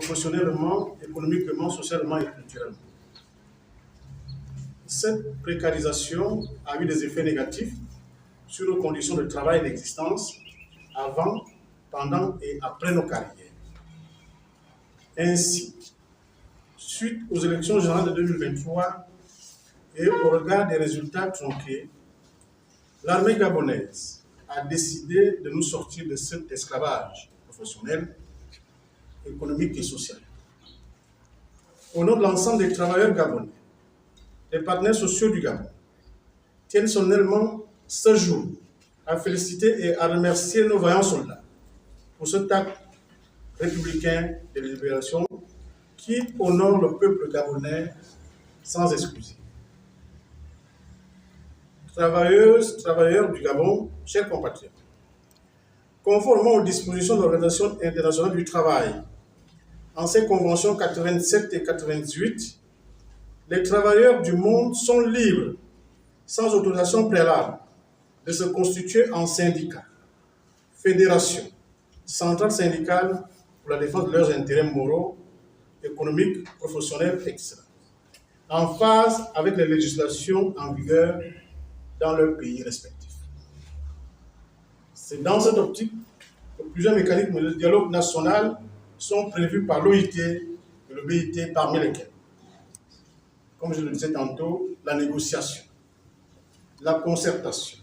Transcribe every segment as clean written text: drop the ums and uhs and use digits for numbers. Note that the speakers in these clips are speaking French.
professionnellement, économiquement, socialement et culturellement. Cette précarisation a eu des effets négatifs sur nos conditions de travail et d'existence avant, pendant et après nos carrières. Ainsi, suite aux élections générales de 2023 et au regard des résultats tronqués, l'armée gabonaise a décidé de nous sortir de cet esclavage professionnel, économique et social. Au nom de l'ensemble des travailleurs gabonais, les partenaires sociaux du Gabon tiennent solennellement ce jour à féliciter et à remercier nos vaillants soldats pour cet acte républicain de libération qui honore le peuple gabonais sans excuser. Travailleuses, travailleurs du Gabon, chers compatriotes, conformément aux dispositions de l'Organisation internationale du travail, en ces conventions 87 et 98, les travailleurs du monde sont libres, sans autorisation préalable, de se constituer en syndicats, fédérations, centrales syndicales pour la défense de leurs intérêts moraux, économiques, professionnels, etc., en phase avec les législations en vigueur dans leurs pays respectifs. C'est dans cette optique que plusieurs mécanismes de dialogue national sont prévus par l'OIT et le BIT, parmi lesquels, comme je le disais tantôt, la négociation, la concertation,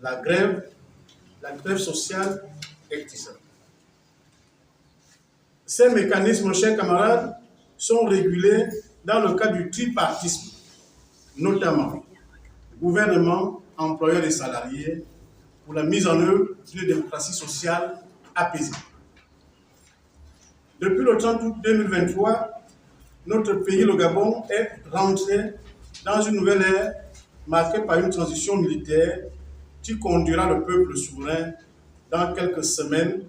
la grève sociale, etc. Ces mécanismes, chers camarades, sont régulés dans le cadre du tripartisme, notamment gouvernement, employeurs et salariés, pour la mise en œuvre d'une démocratie sociale apaisée. Depuis le 30 août 2023, notre pays, le Gabon, est rentré dans une nouvelle ère marquée par une transition militaire qui conduira le peuple souverain dans quelques semaines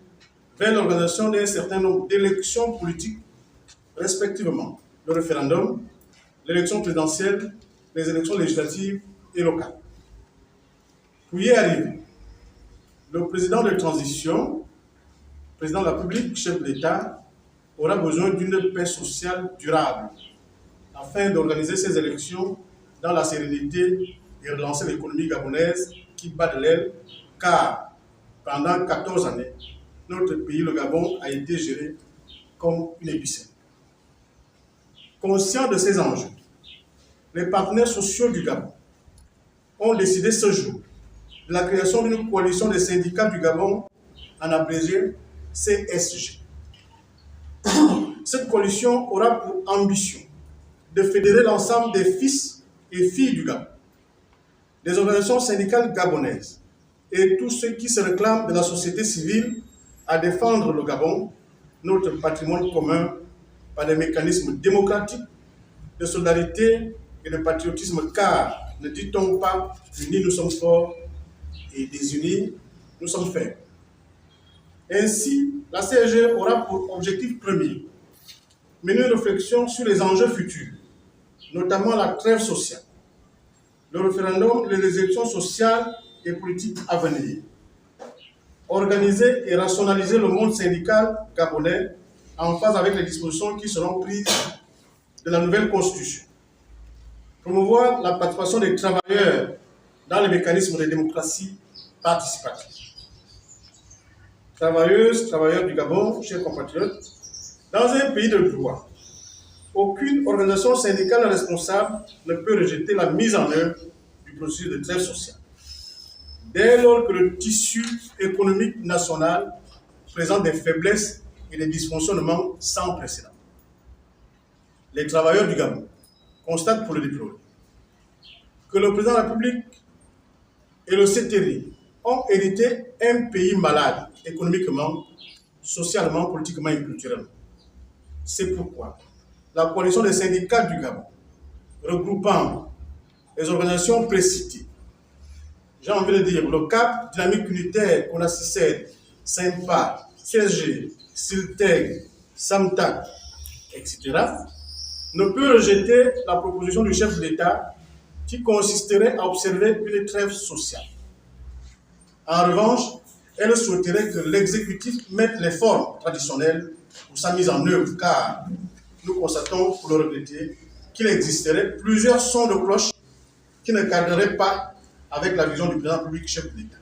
vers l'organisation d'un certain nombre d'élections politiques, respectivement le référendum, l'élection présidentielle, les élections législatives et locales. Pour y arriver, le président de transition, président de la République, chef de l'État, aura besoin d'une paix sociale durable afin d'organiser ces élections dans la sérénité et relancer l'économie gabonaise qui bat de l'aile, car pendant 14 années, notre pays, le Gabon, a été géré comme une épicène. Conscients de ces enjeux, les partenaires sociaux du Gabon ont décidé ce jour de la création d'une coalition des syndicats du Gabon, en abrégé CSG. Cette coalition aura pour ambition de fédérer l'ensemble des fils et filles du Gabon, des organisations syndicales gabonaises et tous ceux qui se réclament de la société civile à défendre le Gabon, notre patrimoine commun, par des mécanismes démocratiques, de solidarité et de patriotisme, car ne dit-on pas unis nous sommes forts et désunis nous sommes faibles. Ainsi, la CSG aura pour objectif premier mener une réflexion sur les enjeux futurs, notamment la trêve sociale, le référendum et les élections sociales et politiques à venir, organiser et rationaliser le monde syndical gabonais en phase avec les dispositions qui seront prises de la nouvelle constitution, promouvoir la participation des travailleurs dans les mécanismes de démocratie participative. Travailleuses, travailleurs du Gabon, chers compatriotes, dans un pays de droit, aucune organisation syndicale responsable ne peut rejeter la mise en œuvre du processus de trêve sociale, dès lors que le tissu économique national présente des faiblesses et des dysfonctionnements sans précédent. Les travailleurs du Gabon constatent pour le déplorer que le président de la République et le CTRI ont hérité un pays malade économiquement, socialement, politiquement et culturellement. C'est pourquoi la coalition des syndicats du Gabon, regroupant les organisations précitées, j'ai envie de dire le CAP, Dynamique Unitaire, CONACICED, SYMPA, CSG, SILTEG, SAMTAC, etc., ne peut rejeter la proposition du chef de l'État qui consisterait à observer une trêve sociale. En revanche, elle souhaiterait que l'exécutif mette les formes traditionnelles pour sa mise en œuvre, car nous constatons, pour le regretter, qu'il existerait plusieurs sons de cloche qui ne cadreraient pas avec la vision du président public chef de l'État.